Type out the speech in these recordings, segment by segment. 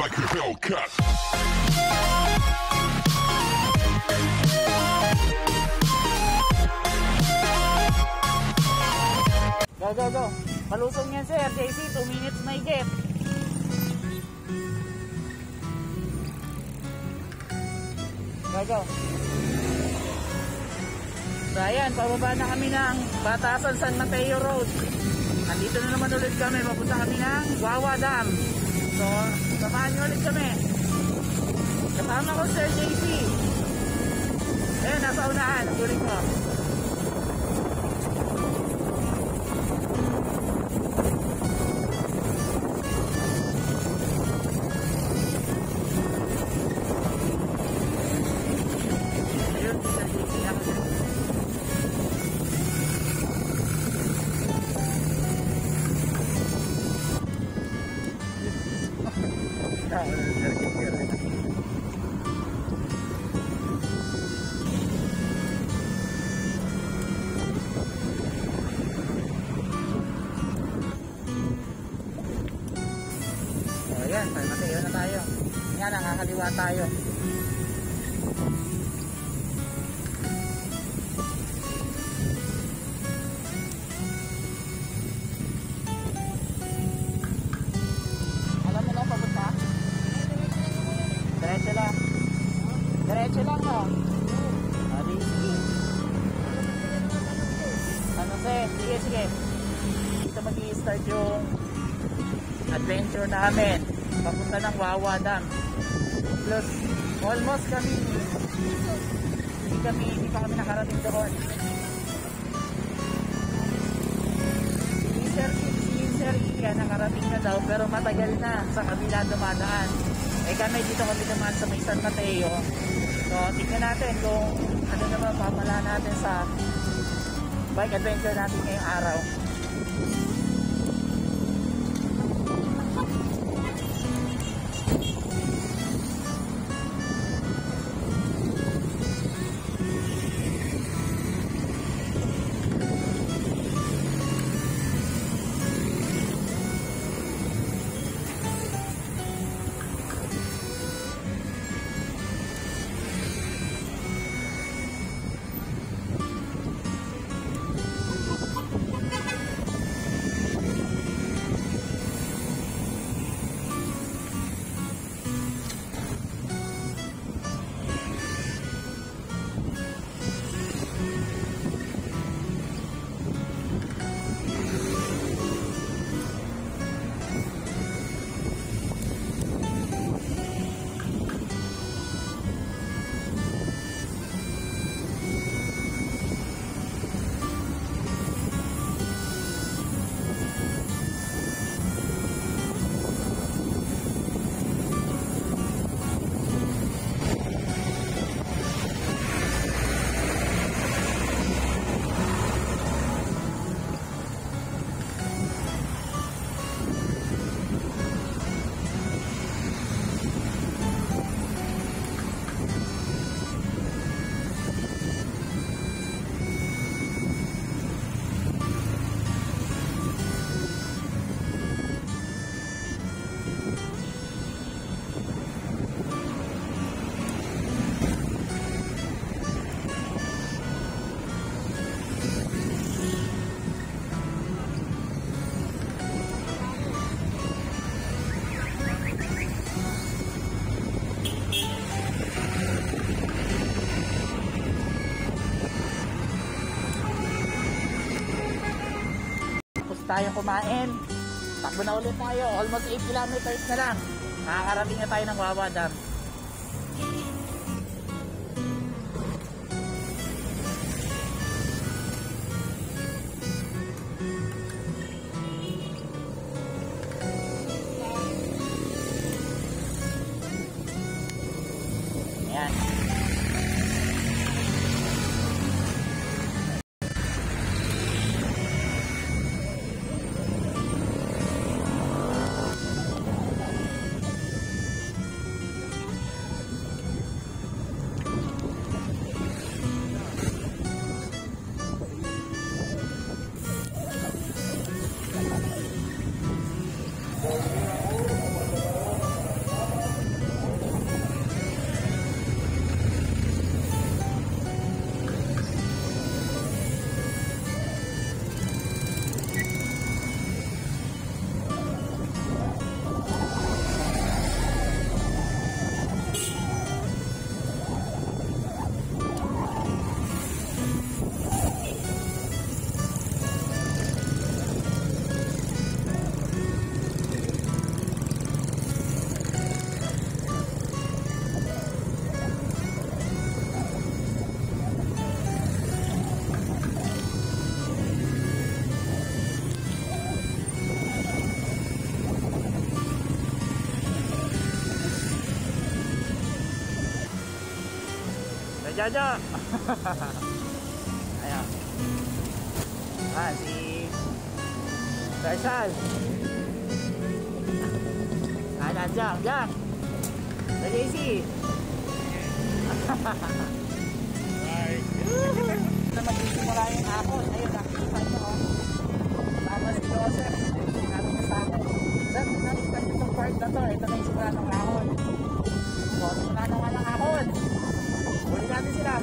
like a Hellcat. Go. Malusong yan sir, JC, 2 minutes na higit. Go. So ayan, pababa na kami ng Batasan San Mateo Road. Nandito na naman ulit kami, papunta kami ng Wawa Dam. So, samahan nyo ulit kami. Kasama ko Sir JC. Ayan, nasa unahan, tuloy ko. Ayan, San Mateo na tayo. Yan, nakakaliwa tayo. Alam mo na papunta? Diretso lang. Diretso lang, no? Sige. Ano sige. Dito mag-i-start yung adventure namin. Papunta ng Wawa Dam. Plus, almost kami. Hindi pa kami nakarating doon. Si Sir Ian nakarating na daw, pero matagal na sa kabila dumadaan. Kami dito kami dumaan sa may San Mateo. So, tignan natin kung ano naman papala natin sa bike adventure natin ngayong araw. Tayong kumain, takbo na ulit tayo, almost 8 kilometers na lang, nakakarating na tayo ng Wawa Dam. Ayan. Jojo. Ayan. Ah, si Darsal. Ayan, Jang. The JC. Bye. Na magsisimula yung ahon. Ayun, nakikita nyo. Tama si Joseph. Nabi niya sa akin. Sir, nakikita nyo itong part na to. Ito na yung simula ng ahon. So, simula na nga ng ahon. Huli natin sila.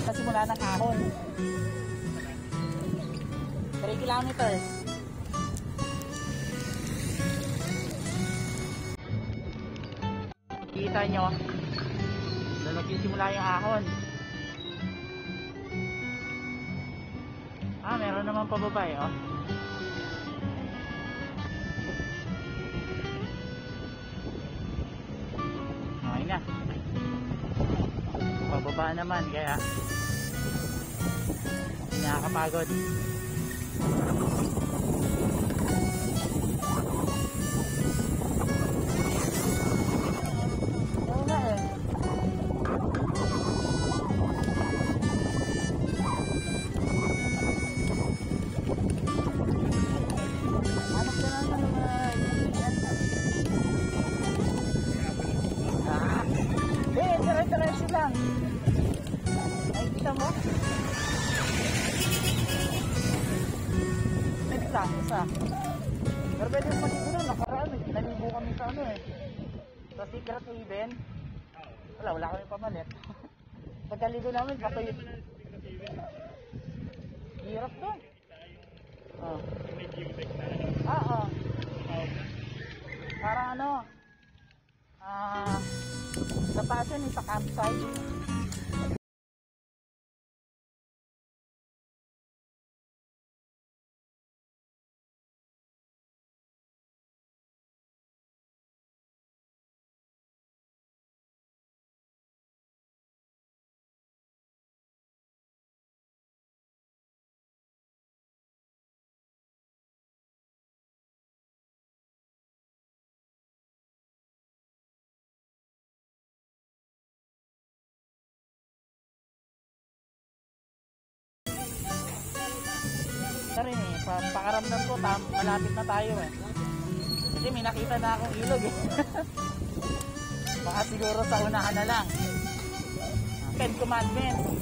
Sa simula ng ahon. 3 kilometers. Kita nyo na nagsisimula yung ahon. Ah, meron naman pababa eh, oh. Okay na. Pababa naman, kaya hindi nakakapagod. Diretso lang. Ay, kita mo? Pwede lang, isa. Pero pwede yung maligo nun. Nakaraan, naligo kami sa ano eh. Sa Secret Haven. Wala kami pamalit. Pagkaligo namin, patuyo. Hirap to. Oh. Oo. Parang ano, sa taas yun, sa campsite. Na rin eh, pakaramdam ko malapit na tayo eh. Kasi may nakita na akong ilog eh. Baka siguro sa unahan na lang. Ten Commandments.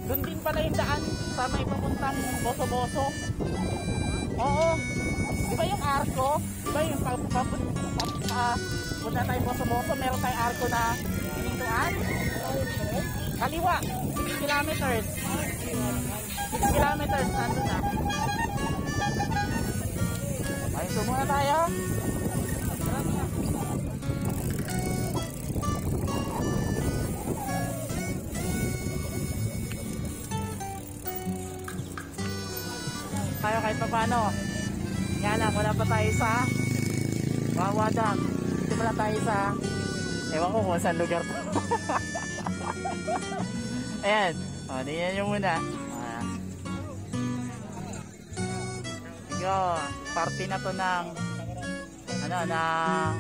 Doon din pala yung daan sa may papuntang Boso-Boso. Oo. Di ba yung arko? Di ba yung punta tayo Boso-Boso, meron tayong arko na hinintuan? Kaliwa, 6 kilometers. 6 kilometers, nandun na. Ayun, so muna tayo. Tayo kahit pa paano. Nga lang, wala pa tayo sa Wawa Dam. Dito pala tayo sa, ewan ko kung saan lugar to. Ayan, o, tingnan nyo muna. Sige, party na to ng ano, ng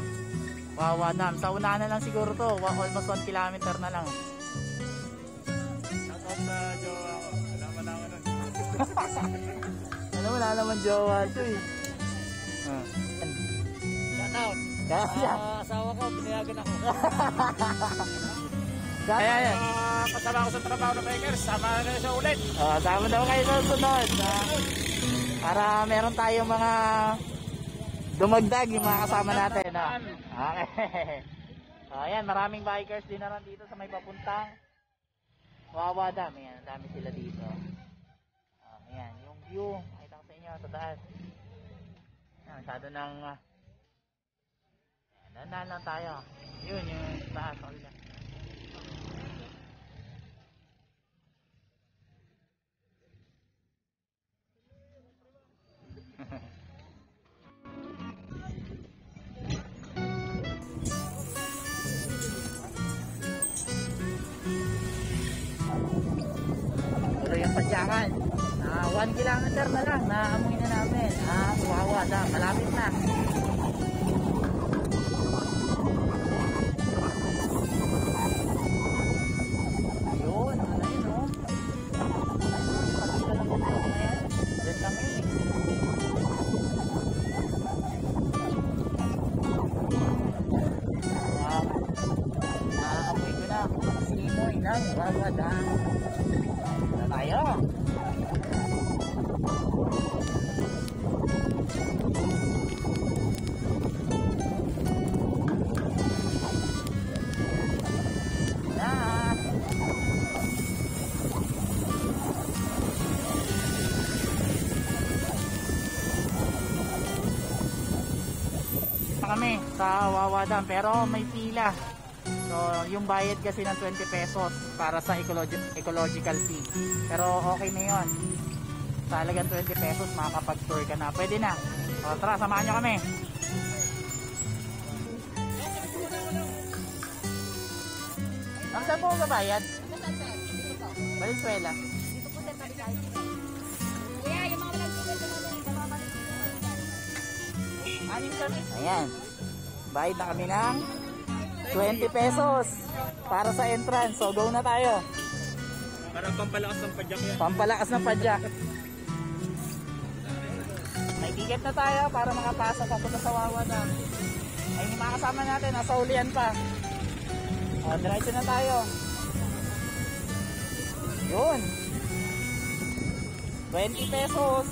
Wawa Dam. Sa unahan na lang siguro to, almost 1 kilometer na lang. Shoutout sa jowa ko. Alaman naman nun. Ano, wala naman jowa to eh. Shoutout. Kaya, Asawa ko, pinayagan ako. Ayan. Kasama ko sa trabaho ng bikers. Sama na kayo sa ulit. Sama daw kayo sa sunod. Para meron tayong mga dumagdag yung mga kasama natin. Okay. Ayan, maraming bikers din na dito sa may papuntang Wawa Dam. Ayan, ang dami sila dito. Ayan, yung view. Makita ko sa inyo sa taas. Ayan, masyado ng dandan lang tayo. Yun, yung taas. Okay. Tuloy yung padyakan. 1 kilometer na lang, naamoy na namin ang Wawa Dam. Malapit na. Ayun, ano yun, oh. Pakita lang ko ito. Ayan, dyan lang yun eh. Wow. Naamoy ko na kung simoy ng Wawa Dam. Na tayo. Kami sa Wawa Dam pero may pila, so yung bayad kasi ng 20 pesos para sa ecological fee, pero okay na yun. Sa halagang 20 pesos makakapag-tour ka na, pwede na. O tara, samahan nyo kami. Ang saan po ang bayad? Valenzuela. Kuya, yung mga walang sugal na Anim kami. Ayan. Bayad na kami ng 20 pesos para sa entrance. So go na tayo. Parang pampalakas ng padyak yan. Pampalakas ng padyak. May ticket na tayo para makapasok papunta sa Wawa Dam. Ay, yung mga kasama natin, nasa ulian pa. O, diretso na tayo. Yun. 20 pesos.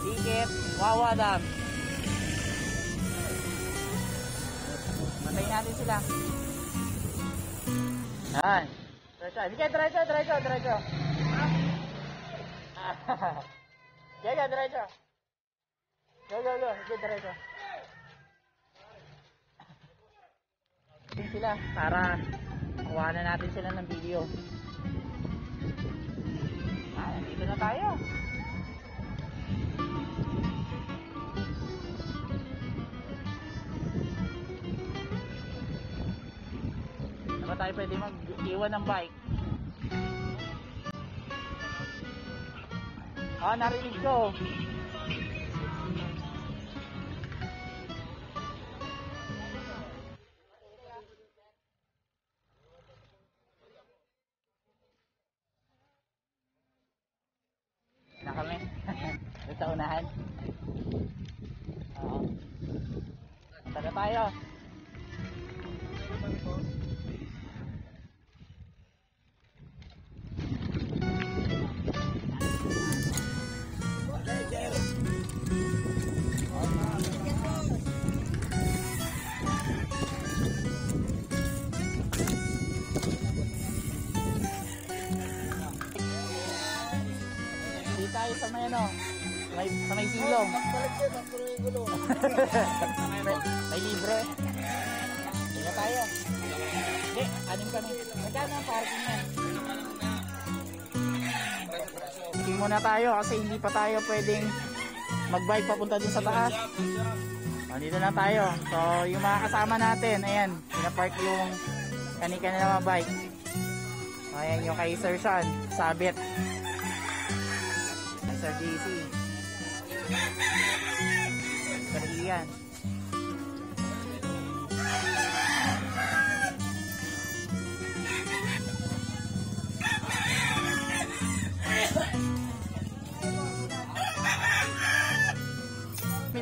Ticket, Wawa Dam. Matayin natin sila. Yan. Diretso. Sige, diretso. Sige, diretso. Go. Sige, diretso. Tingin sila para makuha na natin sila ng video. Nandito na tayo. Ba tayo pwede mag-iwan ng bike? Narinig ko. Na kami. Sa unahan. Oo. Punta na tayo. Tayo sa may sa may silong. may libre. Hindi tayo. Hindi, anim kami. Magkano ang parking yan? Hindi muna tayo kasi hindi pa tayo pwedeng mag-bike papunta dun sa taas. Dito na tayo. So yung mga kasama natin, ayan, pinapark yung kanika na mga bike. Ayan yung kay Sir Sean, sabit. Sir JC. Kariyan.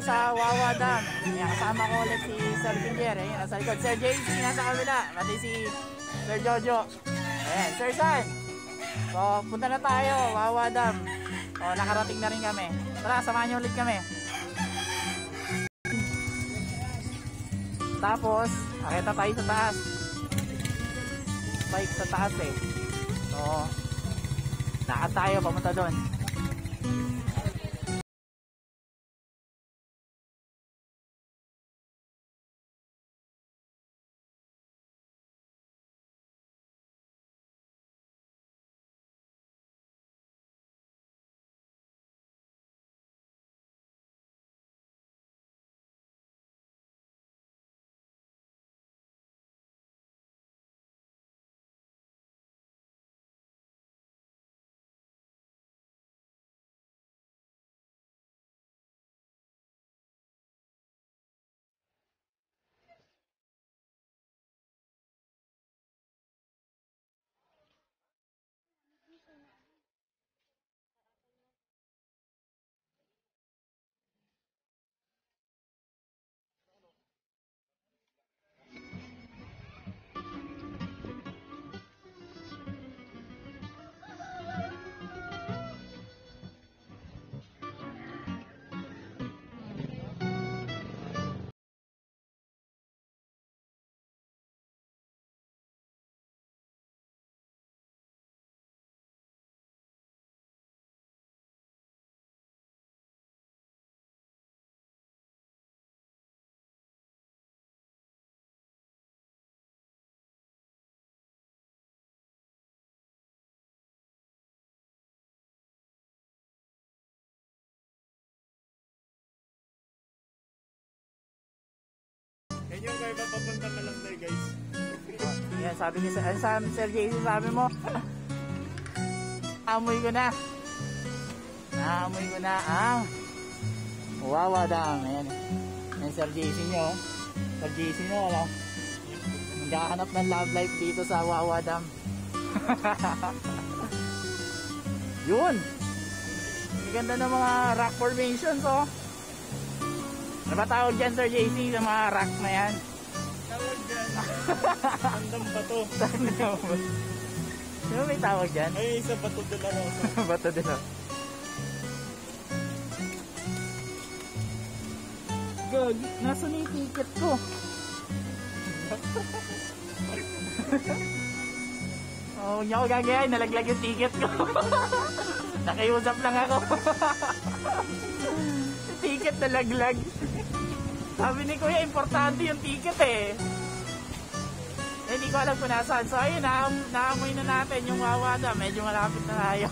Sa Wawa Dam. Ayan, kasama ko ulit si Sir Pilier. Ayan, nasa likod. Sir JC, nasa kabila. Pati si Sir Jojo. Ayan, Sir San. So, punta na tayo. Wawa Dam. O, nakarating na rin kami. Tara, samahan nyo ulit kami. Tapos, akita tayo sa taas. Bike sa taas eh. So, lakad tayo, pamunta doon. sa Malangday guys. Yan, sabi ni Sir JC, sabi mo. Naamoy ko na. Naamoy ko na ang Wawa Dam. Ayan. Yan Sir JC nyo. Sir JC nyo, ano? Naghahanap ng love life dito sa Wawa Dam. Yun. Ang ganda ng mga rock formations, oh. Ano ba tawag dyan, Sir JC, sa mga rock na yan? Tawag dyan. Tandang bato. Ano may tawag dyan? Ay, isa bato de la Rosa. Bato din, oh. Gag, nasa na yung ticket ko? Oh, hindi ako gagayain, nalaglag yung ticket ko. Nakiusap lang ako. Ticket nalaglag. Sabi ni Kuya, importante yung ticket eh. Hindi ko alam kung nasaan. So ayun, naamoy na natin yung Wawa Dam. Medyo malapit na tayo.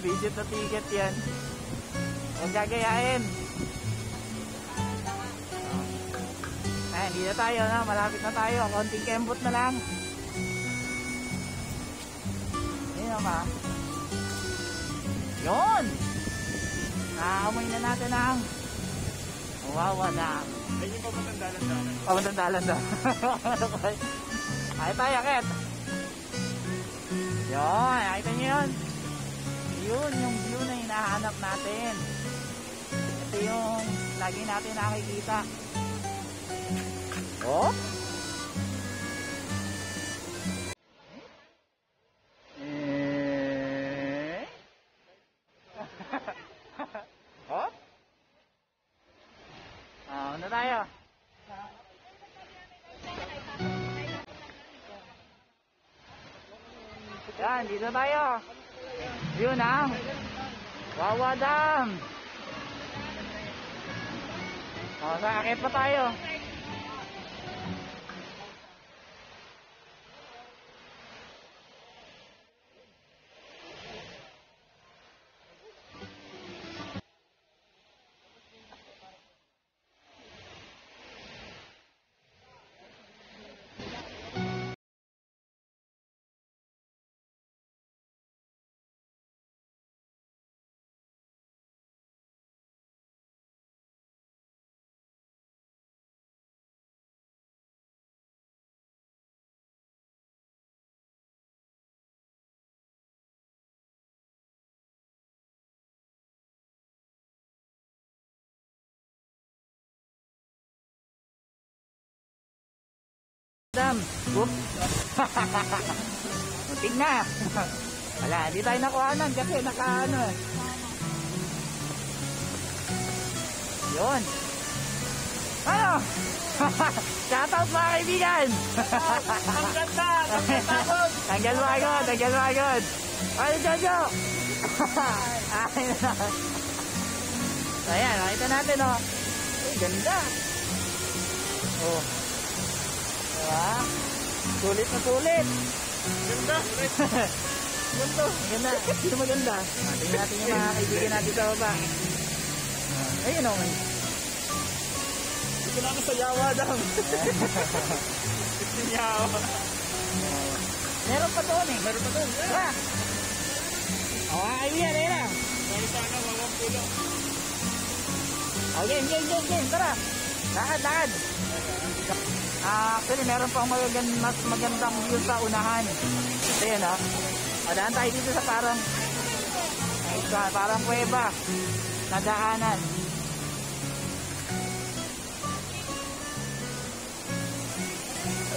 Visit na ticket yan. Huwag gagayain. Ayan, hindi na tayo, no? Malapit na tayo. Konting kembot na lang. Ayun naman. Yun! Naamoy na natin ang Wawa Dam. Ayun yung pamatang-dalan-dalan. Pamatang-dalan-dalan. Ay tayo, Ket. Yun, nakita nyo yun. Yun yung view na hinahanap natin. Ito yung lagi natin nakikita. Oh? Oh? Ano tayo? Yan, dito tayo. Yun ang Wawa Dam. O, sa akit pa tayo. Dam. Whoop. Muntik na. Wala, di tayo nakuhanan kasi nakaano. Yun. Ano? Shoutout mga kaibigan. Ang ganda! Ang ganda ko! Tanggal mo agad, tanggal mo agad. Ay, Jojo. Ayan, nakita natin, oh. Ay, ganda. Oh. Diba? Sulit na sulit. Ganda! Ganto, ganda. Sino maganda? Tingnan natin yung mga kaibigan natin sa baba. Ayun o. Ito na ako sa Wawa Dam. Yawa. Meron pa doon eh. Meron pa doon. Tara. O, kaibigan, ayun na. Dahil sana wawang pulo. O, game. Tara. Lakad. Actually, meron pang mas magandang view sa unahan. Ito yun, o. Madaan tayo dito sa parang kuweba na daanan.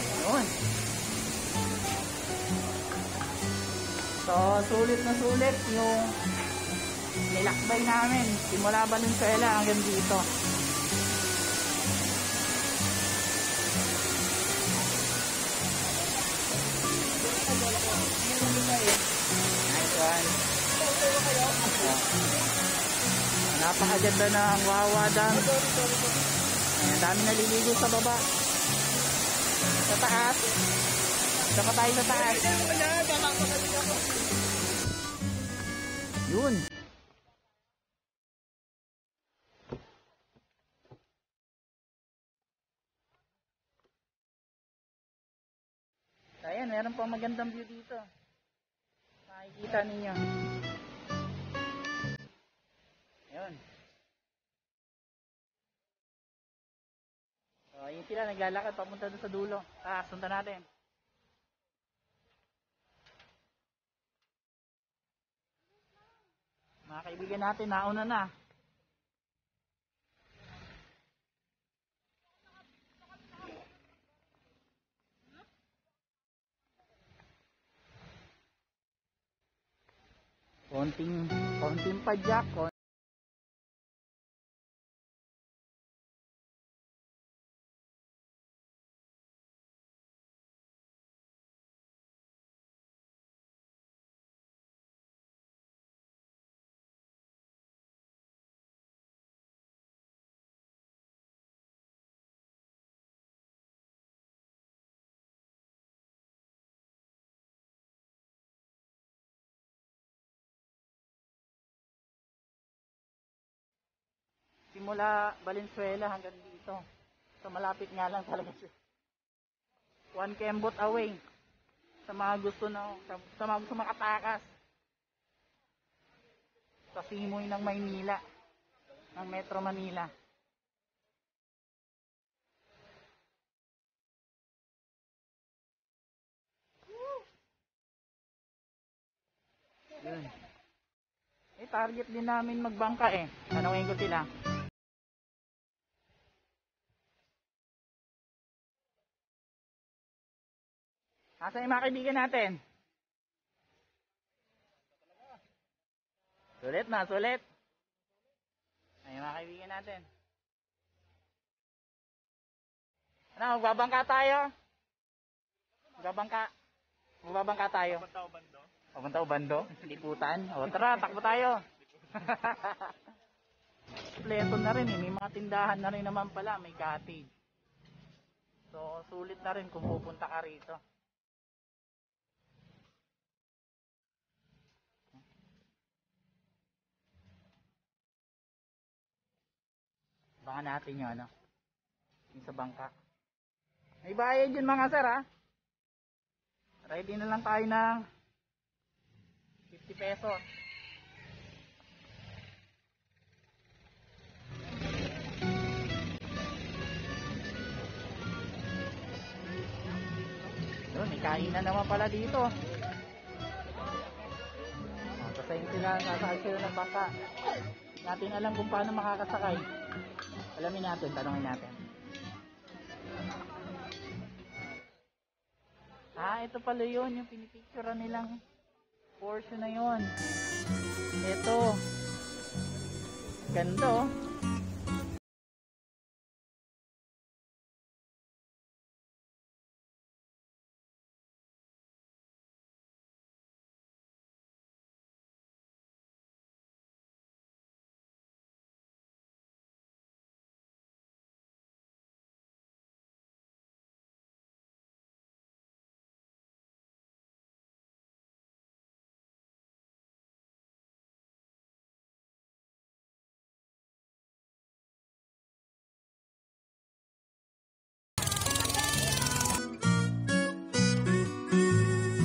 Ayun. So, sulit na sulit yung nilakbay namin. Simula Valenzuela hanggang dito. Nice one. Napakaganda ng Wawa Dam. Ang dami naliligo sa baba. Sa taas. Sama tayo sa taas. Yun. meron pang magandang view dito. Makikita ninyo. Ayun. So, ayun sila, naglalakad papunta doon sa dulo. Sundan natin. Mga kaibigan natin, nauna na. Konting padyak, simula Valenzuela hanggang dito. So malapit nga lang talaga siya. 1 kembot away sa mga gusto sa mga gusto makatakas sa simoy ng Maynila, ng Metro Manila. Yun. Target din namin magbangka eh. Tanungin ko sila. Nasaan yung mga kaibigan natin? Sulit. Ayun mga kaibigan natin. Ano, magbabangka tayo? Magbabangka tayo. Papunta o bando? Liputan? O tara, takbo tayo. Pleto na rin eh. May mga tindahan na rin naman pala. May cottage. So, sulit na rin kung pupunta ka rito. Baka natin yung ano. Yung sa bangka. May bayad yun mga sir ha. Ready na lang tayo ng 50 pesos. Yun, may kainan naman pala dito. Sasayin sila, sasakay sila ng bangka. Natin alam kung paano makakasakay. Alamin natin, tanongin natin. Ito pala yun, yung pinipicturean nilang portion na yun. Ito. Ganda oh.